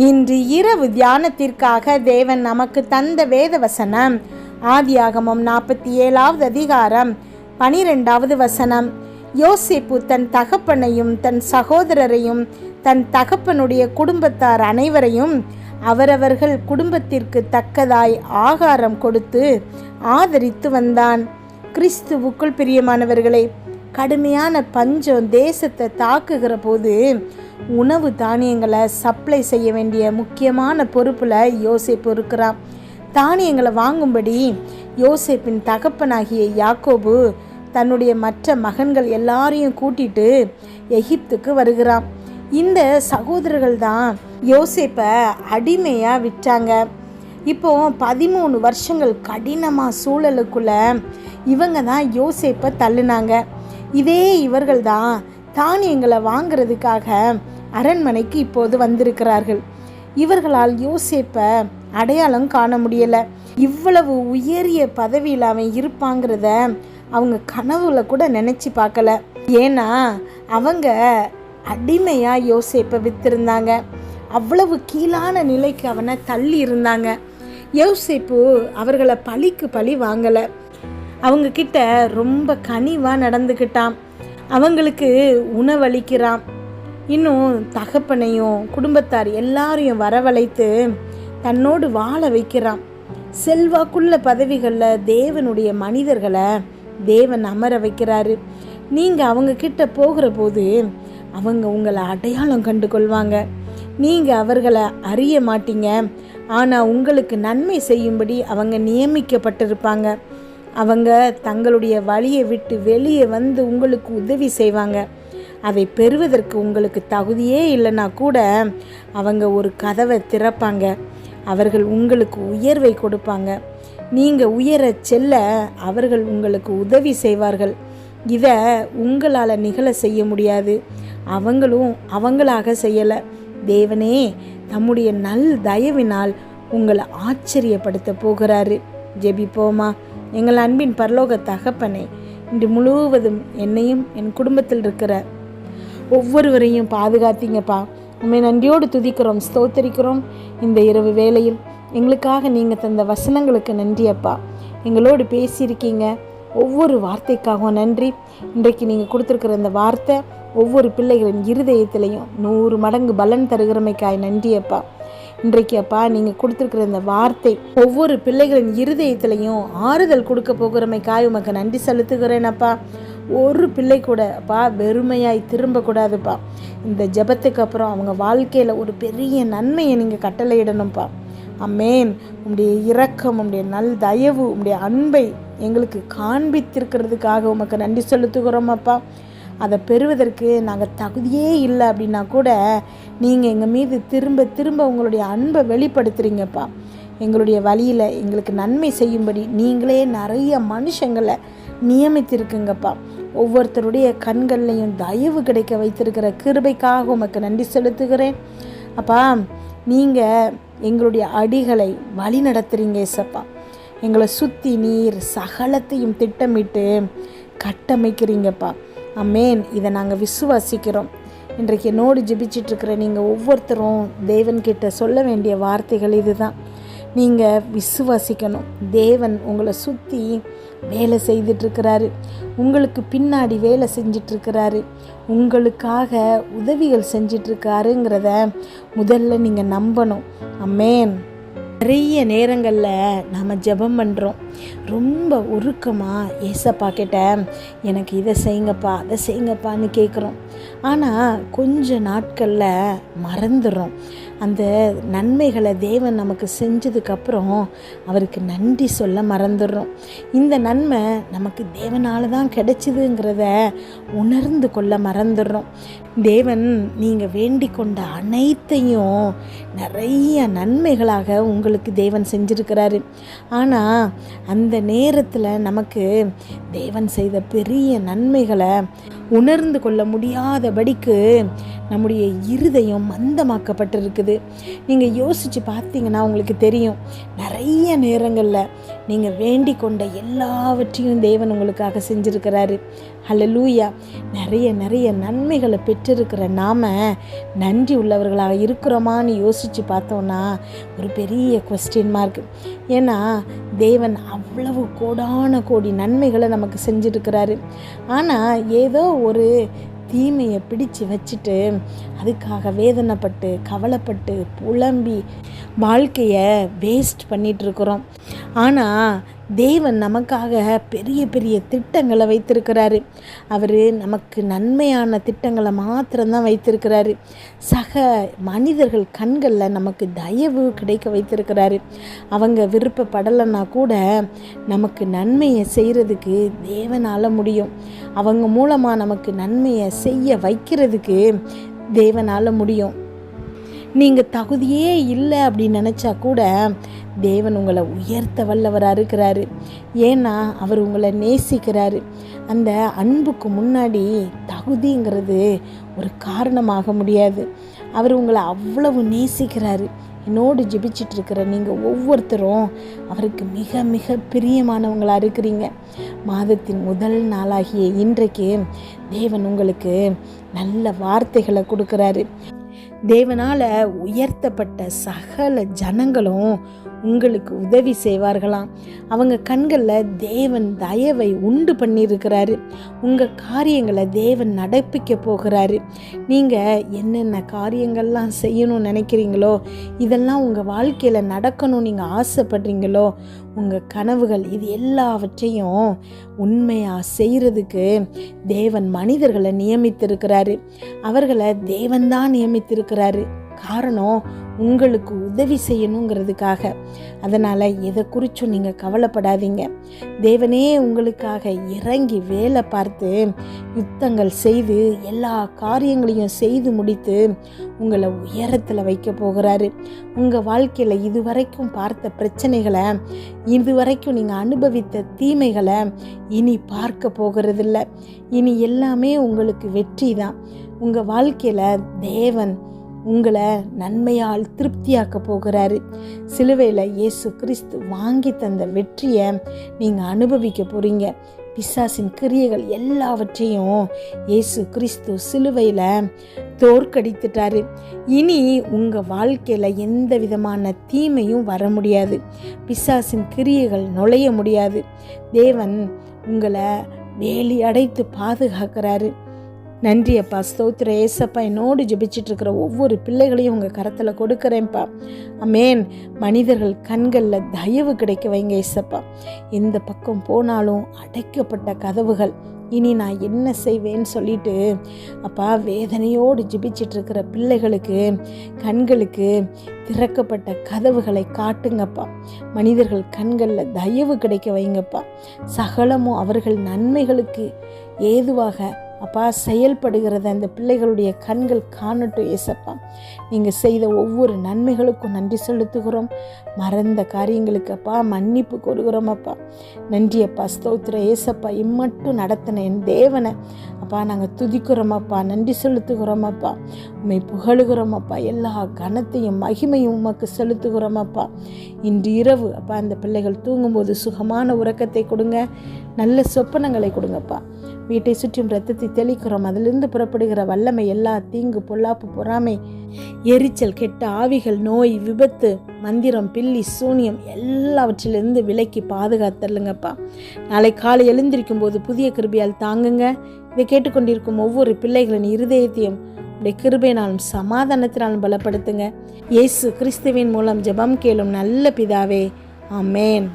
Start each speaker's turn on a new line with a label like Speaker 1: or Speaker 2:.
Speaker 1: இன்று இரவு தியானத்திற்காக தேவன் நமக்கு தந்த வேத வசனம் ஆதியாகமம் 47வது அதிகாரம் 12வது வசனம். யோசேப்பு தன் தகப்பனையும் தன் சகோதரரையும் தன் தகப்பனுடைய குடும்பத்தார் அனைவரையும் அவரவர்கள் குடும்பத்திற்கு தக்கதாய் ஆகாரம் கொடுத்து ஆதரித்து வந்தான். கிறிஸ்துவுக்குள் பிரியமானவர்களே, கடுமையான பஞ்சம் தேசத்தை தாக்குகிற போது உணவு தானியங்களை சப்ளை செய்ய வேண்டிய முக்கியமான பொறுப்பில் யோசேப்பு இருக்கிறான். தானியங்களை வாங்கும்படி யோசேப்பின் தகப்பனாகிய யாக்கோபு தன்னுடைய மற்ற மகன்கள் எல்லாரையும் கூட்டிட்டு எகிப்துக்கு வருகிறான். இந்த சகோதரர்கள் தான் யோசேப்பை அடிமையாக விட்டாங்க. இப்போ 13 வருஷங்கள் கடினமாக சூழலுக்குள்ள இவங்க தான் யோசேப்பை தள்ளினாங்க. இதே இவர்கள் தான் தானியங்களை வாங்கிறதுக்காக அரண்மனைக்கு இப்போது வந்திருக்கிறார்கள். இவர்களால் யோசேப்பை அடையாளம் காண முடியலை. இவ்வளவு உயரிய பதவியில் அவன் இருப்பாங்கிறத அவங்க கனவுல கூட நினச்சி பார்க்கல. ஏன்னா அவங்க அடிமையாக யோசேப்பை வித்திருந்தாங்க. அவ்வளவு கீழான நிலைக்கு அவனை தள்ளி இருந்தாங்க. யோசேப்பு அவர்களை பழிக்கு பழி வாங்கலை. அவங்க கிட்ட ரொம்ப கனிவாக நடந்துக்கிட்டான். அவங்களுக்கு உணவளிக்கிறான். இன்னும் தகப்பனையும் குடும்பத்தார் எல்லாரையும் வரவழைத்து தன்னோடு வாழ வைக்கிறான். செல்வாக்குள்ள பதவிகளில் தேவனுடைய மனிதர்களை தேவன் அமர வைக்கிறாரு. நீங்கள் அவங்க கிட்ட போகிற போது அவங்க உங்களை அடையாளம் கண்டு கொள்வாங்க. நீங்கள் அவர்களை அறிய மாட்டீங்க. ஆனால் உங்களுக்கு நன்மை செய்யும்படி அவங்க நியமிக்கப்பட்டிருப்பாங்க. அவங்க தங்களுடைய வழியை விட்டு வெளியே வந்து உங்களுக்கு உதவி செய்வாங்க. அதை பெறுவதற்கு உங்களுக்கு தகுதியே இல்லைன்னா கூட அவங்க ஒரு கதவை திறப்பாங்க. அவர்கள் உங்களுக்கு உயர்வை கொடுப்பாங்க. நீங்கள் உயர செல்ல அவர்கள் உங்களுக்கு உதவி செய்வார்கள். இதை உங்களால் நிகழ செய்ய முடியாது. அவங்களும் அவங்களாக செய்யலை. தேவனே தம்முடைய நல் தயவினால் உங்களை ஆச்சரியப்படுத்த போகிறாரு. ஜெபிப்போமா. எங்கள் அன்பின் பரலோக தகப்பனே, இன்று முழுவதும் என்னையும் என் குடும்பத்தில் இருக்கிற ஒவ்வொருவரையும் பாதுகாத்தீங்கப்பா. உண்மை நன்றியோடு துதிக்கிறோம், ஸ்தோத்தரிக்கிறோம். இந்த இரவு வேளையில் எங்களுக்காக நீங்கள் தந்த வசனங்களுக்கு நன்றி அப்பா. எங்களோடு பேசியிருக்கீங்க. ஒவ்வொரு வார்த்தைக்காகவும் நன்றி. இன்றைக்கு நீங்கள் கொடுத்துருக்கிற இந்த வார்த்தை ஒவ்வொரு பிள்ளைகளின் இருதயத்திலையும் 100 மடங்கு பலன் தருகிறமைக்காய் நன்றி அப்பா. இன்றைக்கு அப்பா நீங்கள் கொடுத்துருக்கிற இந்த வார்த்தை ஒவ்வொரு பிள்ளைகளின் இருதயத்திலையும் ஆறுதல் கொடுக்க போகிறமைக்காய் உமக்கு நன்றி செலுத்துகிறேன் அப்பா. ஒரு பிள்ளை கூட அப்பா வெறுமையாய் திரும்பக்கூடாதுப்பா. இந்த ஜெபத்துக்கு அப்புறம் அவங்க வாழ்க்கையில் ஒரு பெரிய நன்மையை நீங்கள் கட்டளையிடணும்ப்பா. அமேன். உம்முடைய இரக்கம், உம்முடைய நல் தயவு, உம்முடைய அன்பை எங்களுக்கு காண்பித்திருக்கிறதுக்காக உமக்கு நன்றி செலுத்துகிறோம் அப்பா. அதை பெறுவதற்கு நாங்கள் தகுதியே இல்லை அப்படின்னா கூட நீங்கள் எங்கள் மீது திரும்ப திரும்ப உங்களுடைய அன்பை வெளிப்படுத்துகிறீங்கப்பா. எங்களுடைய வழியில் எங்களுக்கு நன்மை செய்யும்படி நீங்களே நிறைய மனுஷங்களை நியமித்திருக்குங்கப்பா. ஒவ்வொருத்தருடைய கண்கள்லையும் தயவு கிடைக்க வைத்திருக்கிற கிருபைக்காக உமக்கு நன்றி செலுத்துகிறேன் அப்பா. நீங்கள் எங்களுடைய அடிகளை வழி நடத்துகிறீங்க ஏசப்பா. எங்களை சுற்றி நீர் சகலத்தையும் திட்டமிட்டு கட்டமைக்கிறீங்கப்பா. அமேன். இதை நாங்கள் விசுவாசிக்கிறோம். இன்றைக்கு என்னோடு ஜெபிச்சிட்ருக்கிற நீங்கள் ஒவ்வொருத்தரும் தேவன்கிட்ட சொல்ல வேண்டிய வார்த்தைகள் இதுதான். நீங்கள் விசுவாசிக்கணும். தேவன் உங்களை சுற்றி வேலை செய்துட்ருக்கிறாரு. உங்களுக்கு பின்னாடி வேலை செஞ்சிட்ருக்கிறாரு. உங்களுக்காக உதவிகள் செஞ்சிட்ருக்காருங்கிறத முதல்ல நீங்கள் நம்பணும். அமேன். நிறைய நேரங்களில் நாம் ஜெபம் பண்ணுறோம். ரொம்ப உருக்கமாக ஏசப்பா கிட்ட எனக்கு இதை செய்யுங்கப்பா அதை செய்யுங்கப்பான்னு கேட்குறோம். ஆனால் கொஞ்ச நாட்களில் மறந்துடுறோம். அந்த நன்மைகளை தேவன் நமக்கு செஞ்சதுக்கப்புறம் அவருக்கு நன்றி சொல்ல மறந்துடுறோம். இந்த நன்மை நமக்கு தேவனால் தான் கிடைச்சிதுங்கிறத உணர்ந்து கொள்ள மறந்துடுறோம். தேவன் நீங்கள் வேண்டிக் கொண்ட அனைத்தையும் நிறைய நன்மைகளாக உங்களுக்கு தேவன் செஞ்சுருக்கிறாரு. ஆனால் அந்த நேரத்தில் நமக்கு தேவன் செய்த பெரிய நன்மைகளை உணர்ந்து கொள்ள முடியாதபடிக்கு நம்முடைய இருதயம் மந்தமாக்கப்பட்டிருக்குது. நீங்கள் யோசித்து பார்த்தீங்கன்னா உங்களுக்கு தெரியும். நிறைய நேரங்களில் நீங்கள் வேண்டிக் கொண்ட எல்லாவற்றையும் தேவன் உங்களுக்காக செஞ்சுருக்கிறாரு. ஹல்லேலூயா. நிறைய நன்மைகளை பெற்றிருக்கிற நாம் நன்றி உள்ளவர்களாக இருக்கிறோமான்னு யோசித்து பார்த்தோன்னா ஒரு பெரிய கொஸ்டின் மார்க். ஏன்னா தேவன் அவ்வளவு கோடான கோடி நன்மைகளை நமக்கு செஞ்சுருக்கிறாரு. ஆனால் ஏதோ ஒரு தீமையை பிடிச்சு வச்சுட்டு அதுக்காக வேதனைப்பட்டு கவலைப்பட்டு புலம்பி வாழ்க்கையை வேஸ்ட் பண்ணிகிட்ருக்குறோம். ஆனால் தேவன் நமக்காக பெரிய பெரிய திட்டங்களை வைத்திருக்கிறாரு. அவர் நமக்கு நன்மையான திட்டங்களை மாத்திரம்தான் வைத்திருக்கிறாரு. சக மனிதர்கள் கண்களில் நமக்கு தயவு கிடைக்க வைத்திருக்கிறாரு. அவங்க விருப்பப்படலைன்னா கூட நமக்கு நன்மையை செய்கிறதுக்கு தேவனால் முடியும். அவங்க மூலமாக நமக்கு நன்மையை செய்ய வைக்கிறதுக்கு தேவனால் முடியும். நீங்கள் தகுதியே இல்லை அப்படின்னு நினச்சா கூட தேவன் உங்களை உயர்த்த வல்லவராக இருக்கிறாரு. ஏன்னா அவர் உங்களை நேசிக்கிறாரு. அந்த அன்புக்கு முன்னாடி தகுதிங்கிறது ஒரு காரணமாக முடியாது. அவர் உங்களை அவ்வளவு நேசிக்கிறாரு. என்னோடு ஜெபிச்சிட்ருக்கிற நீங்கள் ஒவ்வொருத்தரும் அவருக்கு மிக மிக பிரியமானவங்களாக இருக்கிறீங்க. மாதத்தின் முதல் நாளாகிய இன்றைக்கு தேவன் உங்களுக்கு நல்ல வார்த்தைகளை கொடுக்குறாரு. தேவனால் உயர்த்தப்பட்ட சகல ஜனங்களும் உங்களுக்கு உதவி செய்வார்களாம். அவங்க கண்களில் தேவன் தயவை உண்டு பண்ணியிருக்கிறாரு. உங்கள் காரியங்களை தேவன் நடப்பிக்க போகிறாரு. நீங்கள் என்னென்ன காரியங்கள்லாம் செய்யணும்னு நினைக்கிறீங்களோ, இதெல்லாம் உங்கள் வாழ்க்கையில் நடக்கணும் நீங்கள் ஆசைப்படுறீங்களோ, உங்கள் கனவுகள் இது எல்லாவற்றையும் உண்மையாக செய்கிறதுக்கு தேவன் மனிதர்களை நியமித்திருக்கிறாரு. அவர்களை தேவன்தான் நியமித்திருக்கிறாரு. காரணம் உங்களுக்கு உதவி செய்யணுங்கிறதுக்காக. அதனால் எதை குறித்தும் நீங்கள் கவலைப்படாதீங்க. தேவனே உங்களுக்காக இறங்கி வேலை பார்த்து யுத்தங்கள் செய்து எல்லா காரியங்களையும் செய்து முடித்து உங்களை உயரத்தில் வைக்க போகிறாரு. உங்கள் வாழ்க்கையில் இதுவரைக்கும் பார்த்த பிரச்சனைகளை, இதுவரைக்கும் நீங்கள் அனுபவித்த தீமைகளை இனி பார்க்க போகிறதில்ல. இனி எல்லாமே உங்களுக்கு வெற்றி தான். உங்கள் வாழ்க்கையில் தேவன் உங்களை நன்மையால் திருப்தியாக்க போகிறாரு. சிலுவையில் இயேசு கிறிஸ்து வாங்கி தந்த வெற்றியை நீங்கள் அனுபவிக்க போகிறீங்க. பிசாசின் கிரியைகள் எல்லாவற்றையும் இயேசு கிறிஸ்து சிலுவையில் தோற்கடித்துட்டாரு. இனி உங்கள் வாழ்க்கையில் எந்த விதமான தீமையும் வர முடியாது. பிசாசின் கிரியைகள் நுழைய முடியாது. தேவன் உங்களை வேலி அடைத்து பாதுகாக்கிறாரு. நன்றி அப்பா, ஸ்தோத்திர ஏசப்பா. என்னோடு ஜெபிச்சிட்டு இருக்கிற ஒவ்வொரு பிள்ளைகளையும் உங்கள் கரத்தில் கொடுக்குறேன்ப்பா. அமேன். மனிதர்கள் கண்களில் தயவு கிடைக்க வைங்க ஏசப்பா. எந்த பக்கம் போனாலும் அடைக்கப்பட்ட கதவுகள், இனி நான் என்ன செய்வேன்னு சொல்லிட்டு அப்பா வேதனையோடு ஜெபிச்சிட்ருக்கிற பிள்ளைகளுக்கு கண்களுக்கு திறக்கப்பட்ட கதவுகளை காட்டுங்கப்பா. மனிதர்கள் கண்களில் தயவு கிடைக்க வைங்கப்பா. சகலமும் அவர்கள் நன்மைகளுக்கு ஏதுவாக அப்பா செயல்படுகிறத அந்த பிள்ளைகளுடைய கண்கள் காணட்டும் ஏசப்பா. நீங்கள் செய்த ஒவ்வொரு நன்மைகளுக்கும் நன்றி செலுத்துகிறோம். மறந்த காரியங்களுக்கு அப்பா மன்னிப்பு கொடுக்குறோம் அப்பா. நன்றி அப்பா, ஸ்தோத்திர ஏசப்பா. இம்மட்டும் நடத்தின என் தேவனை அப்பா நாங்கள் துதிக்கிறோம் அப்பா, நன்றி செலுத்துகிறோம் அப்பா, உம்மை புகழுகிறோம் அப்பா. எல்லா கனத்தையும் மகிமையும் உமக்கு செலுத்துகிறோம் அப்பா. இன்று இரவு அப்பா அந்த பிள்ளைகள் தூங்கும்போது சுகமான உறக்கத்தை கொடுங்க, நல்ல சொப்பனங்களை கொடுங்கப்பா. வீட்டை சுற்றும் இரத்தத்தை தெளிக்கிறோம். அதிலிருந்து புறப்படுகிற வல்லமை எல்லா தீங்கு பொல்லாப்பு பொறாமை எரிச்சல் கெட்ட ஆவிகள் நோய் விபத்து மந்திரம் பில்லி சூனியம் எல்லாவற்றிலிருந்து விலக்கி பாதுகாத்தல்லுங்கப்பா. நாளை காலை எழுந்திருக்கும் போது புதிய கிருபையால் தாங்குங்க. இதை கேட்டுக்கொண்டிருக்கும் ஒவ்வொரு பிள்ளைகளின் இருதயத்தையும் உடைய கிருபையினாலும் சமாதானத்தினாலும் பலப்படுத்துங்க. இயேசு கிறிஸ்துவின் மூலம் ஜெபம் கேளும் நல்ல பிதாவே, ஆமேன்.